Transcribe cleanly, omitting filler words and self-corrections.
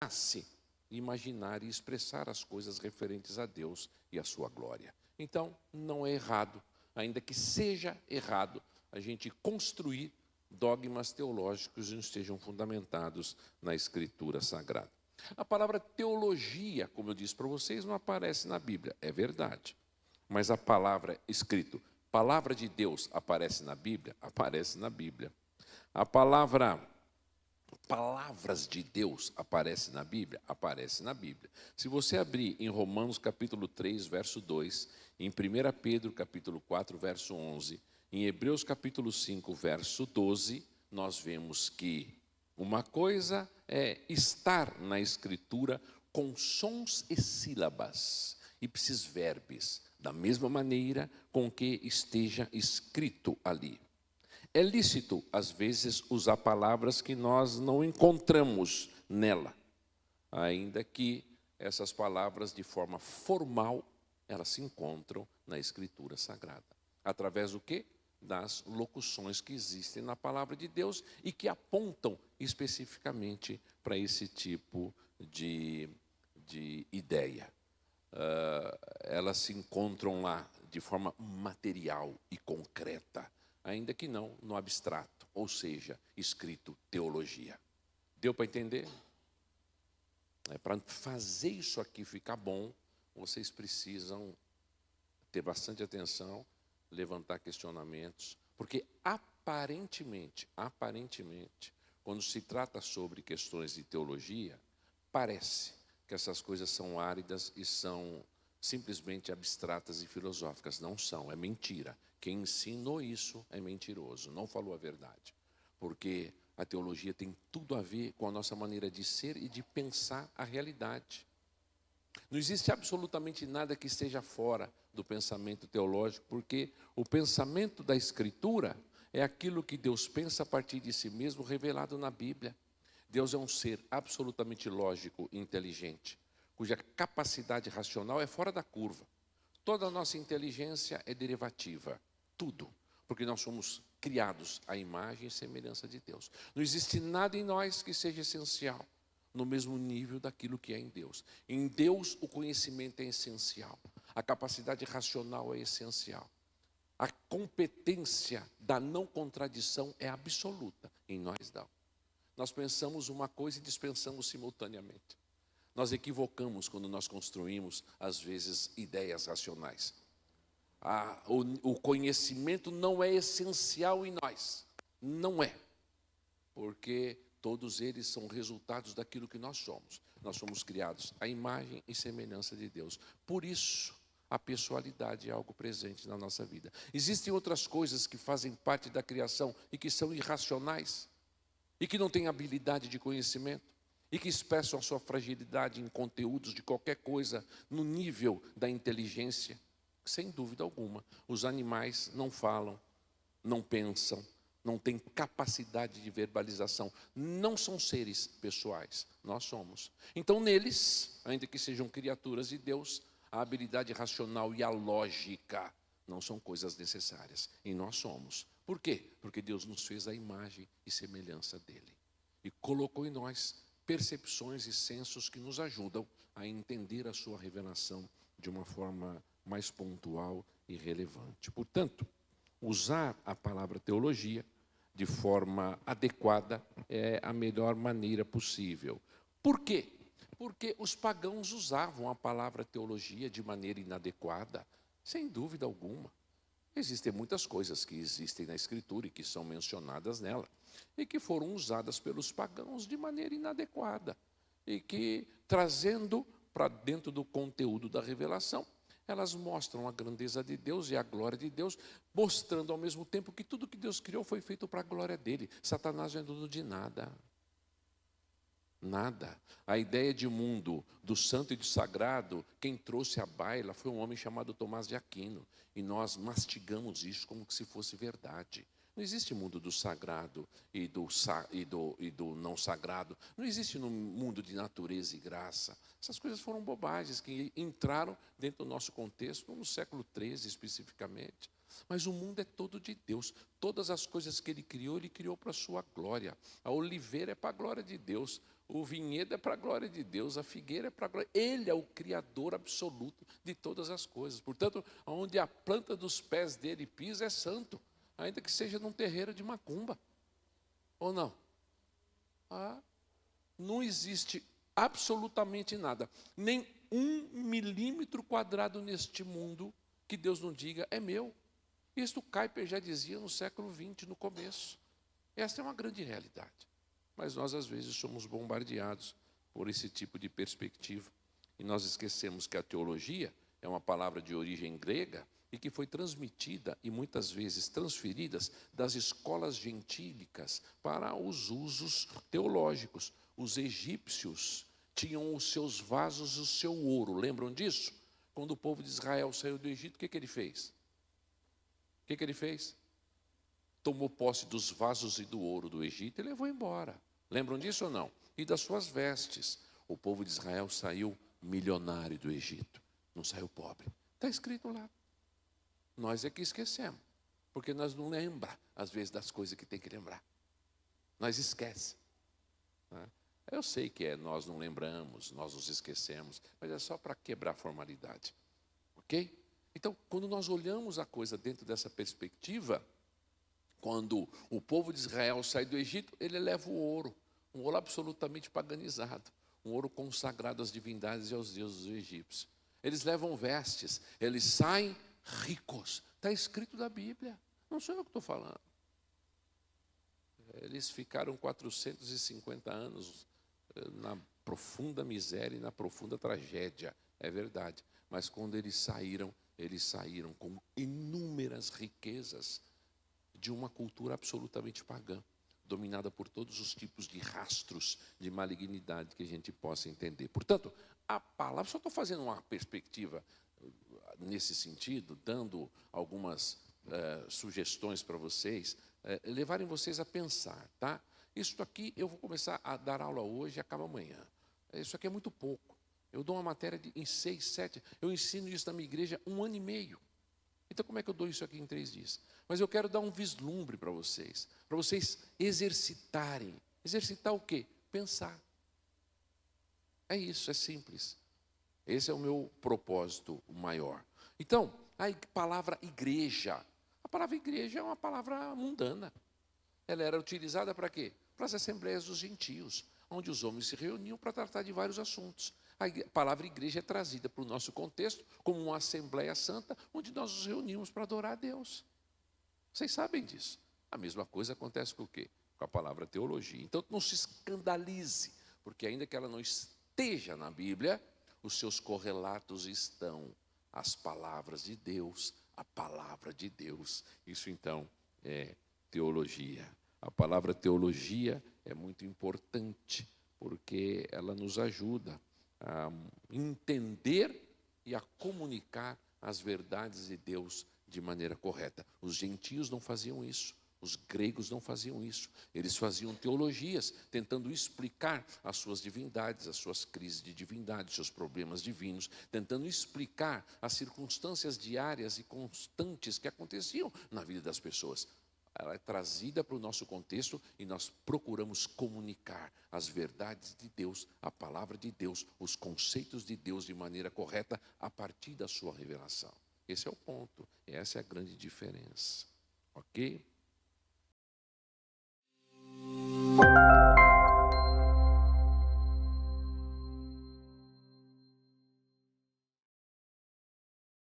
tentasse imaginar e expressar as coisas referentes a Deus e a sua glória. Então, não é errado, ainda que seja errado, a gente construir dogmas teológicos que não estejam fundamentados na Escritura Sagrada. A palavra teologia, como eu disse para vocês, não aparece na Bíblia, é verdade. Mas a palavra escrito, palavra de Deus, aparece na Bíblia? Aparece na Bíblia. A palavra palavras de Deus aparece na Bíblia? Aparece na Bíblia. Se você abrir em Romanos capítulo 3, verso 2, em 1 Pedro capítulo 4, verso 11, em Hebreus capítulo 5, verso 12, nós vemos que uma coisa é estar na Escritura com sons e sílabas, ipsis verbis, da mesma maneira com que esteja escrito ali. É lícito, às vezes, usar palavras que nós não encontramos nela, ainda que essas palavras, de forma formal, elas se encontram na Escritura Sagrada. Através do quê? Das locuções que existem na palavra de Deus e que apontam especificamente para esse tipo de ideia. Elas se encontram lá de forma material e concreta, ainda que não no abstrato, ou seja, escrito teologia. Deu para entender? Para fazer isso aqui ficar bom, vocês precisam ter bastante atenção, levantar questionamentos, porque aparentemente, quando se trata sobre questões de teologia, parece que essas coisas são áridas e são simplesmente abstratas e filosóficas. Não são, é mentira. Quem ensinou isso é mentiroso, não falou a verdade. Porque a teologia tem tudo a ver com a nossa maneira de ser e de pensar a realidade. Não existe absolutamente nada que esteja fora do pensamento teológico, porque o pensamento da Escritura é aquilo que Deus pensa a partir de si mesmo, revelado na Bíblia. Deus é um ser absolutamente lógico e inteligente, cuja capacidade racional é fora da curva. Toda a nossa inteligência é derivativa, tudo, porque nós somos criados à imagem e semelhança de Deus. Não existe nada em nós que seja essencial, no mesmo nível daquilo que é em Deus. Em Deus o conhecimento é essencial, a capacidade racional é essencial. A competência da não contradição é absoluta, em nós não. Nós pensamos uma coisa e dispensamos simultaneamente. Nós equivocamos quando nós construímos, às vezes, ideias racionais. O conhecimento não é essencial em nós, não é, porque todos eles são resultados daquilo que nós somos. Nós somos criados à imagem e semelhança de Deus. Por isso, a pessoalidade é algo presente na nossa vida. Existem outras coisas que fazem parte da criação e que são irracionais, e que não têm habilidade de conhecimento, e que expressam a sua fragilidade em conteúdos de qualquer coisa, no nível da inteligência. Sem dúvida alguma, os animais não falam, não pensam, não têm capacidade de verbalização, não são seres pessoais, nós somos. Então neles, ainda que sejam criaturas de Deus, a habilidade racional e a lógica não são coisas necessárias, e nós somos. Por quê? Porque Deus nos fez a imagem e semelhança dele, e colocou em nós percepções e sensos que nos ajudam a entender a sua revelação de uma forma mais pontual e relevante. Portanto, usar a palavra teologia de forma adequada é a melhor maneira possível. Por quê? Porque os pagãos usavam a palavra teologia de maneira inadequada, sem dúvida alguma. Existem muitas coisas que existem na Escritura e que são mencionadas nela, e que foram usadas pelos pagãos de maneira inadequada, e que, trazendo para dentro do conteúdo da revelação, elas mostram a grandeza de Deus e a glória de Deus, mostrando ao mesmo tempo que tudo que Deus criou foi feito para a glória dele. Satanás não é dono de nada. Nada. A ideia de mundo do santo e do sagrado, quem trouxe à baila foi um homem chamado Tomás de Aquino. E nós mastigamos isso como se fosse verdade. Não existe mundo do sagrado e do não sagrado. Não existe no mundo de natureza e graça. Essas coisas foram bobagens que entraram dentro do nosso contexto, no século XIII especificamente. Mas o mundo é todo de Deus. Todas as coisas que Ele criou para a sua glória. A oliveira é para a glória de Deus. O vinhedo é para a glória de Deus. A figueira é para a glória. Ele é o Criador absoluto de todas as coisas. Portanto, onde a planta dos pés dele pisa é santo, ainda que seja num terreiro de macumba. Ou não? Não existe absolutamente nada, nem 1 milímetro quadrado neste mundo que Deus não diga, é meu. Isto Kuyper já dizia no século XX, no começo. Esta é uma grande realidade. Mas nós, às vezes, somos bombardeados por esse tipo de perspectiva. E nós esquecemos que a teologia é uma palavra de origem grega e que foi transmitida e muitas vezes transferidas das escolas gentílicas para os usos teológicos. Os egípcios tinham os seus vasos, o seu ouro. Lembram disso? Quando o povo de Israel saiu do Egito, o que ele fez? O que ele fez? Tomou posse dos vasos e do ouro do Egito e levou embora. Lembram disso ou não? E das suas vestes. O povo de Israel saiu milionário do Egito, não saiu pobre. Está escrito lá. Nós é que esquecemos, porque nós não lembramos, às vezes, das coisas que tem que lembrar. Nós esquecemos. Eu sei que nós não lembramos, nós nos esquecemos, mas é só para quebrar a formalidade. Ok? Então, quando nós olhamos a coisa dentro dessa perspectiva, quando o povo de Israel sai do Egito, ele leva o ouro, um ouro absolutamente paganizado, um ouro consagrado às divindades e aos deuses egípcios. Eles levam vestes, eles saem ricos. Está escrito na Bíblia, não sou eu que estou falando. Eles ficaram 450 anos na profunda miséria e na profunda tragédia, é verdade. Mas quando eles saíram com inúmeras riquezas de uma cultura absolutamente pagã, dominada por todos os tipos de rastros de malignidade que a gente possa entender. Portanto, a palavra, só estou fazendo uma perspectiva nesse sentido, dando algumas sugestões para vocês, levarem vocês a pensar, tá? Isso aqui, eu vou começar a dar aula hoje e acaba amanhã. Isso aqui é muito pouco. Eu dou uma matéria em 6, 7, eu ensino isso na minha igreja 1 ano e meio. Então, como é que eu dou isso aqui em 3 dias? Mas eu quero dar um vislumbre para vocês exercitarem. Exercitar o quê? Pensar. É isso, é simples. Esse é o meu propósito maior. Então, a palavra igreja. A palavra igreja é uma palavra mundana. Ela era utilizada para quê? Para as assembleias dos gentios, onde os homens se reuniam para tratar de vários assuntos. A palavra igreja é trazida para o nosso contexto como uma assembleia santa, onde nós nos reunimos para adorar a Deus. Vocês sabem disso. A mesma coisa acontece com o quê? Com a palavra teologia. Então, não se escandalize, porque ainda que ela não esteja na Bíblia, os seus correlatos estão. As palavras de Deus, a palavra de Deus. Isso, então, é teologia. A palavra teologia é muito importante, porque ela nos ajuda a entender e a comunicar as verdades de Deus de maneira correta. Os gentios não faziam isso, os gregos não faziam isso. Eles faziam teologias, tentando explicar as suas divindades, as suas crises de divindade, seus problemas divinos, tentando explicar as circunstâncias diárias e constantes que aconteciam na vida das pessoas. Ela é trazida para o nosso contexto e nós procuramos comunicar as verdades de Deus, a palavra de Deus, os conceitos de Deus de maneira correta a partir da sua revelação. Esse é o ponto, essa é a grande diferença, ok?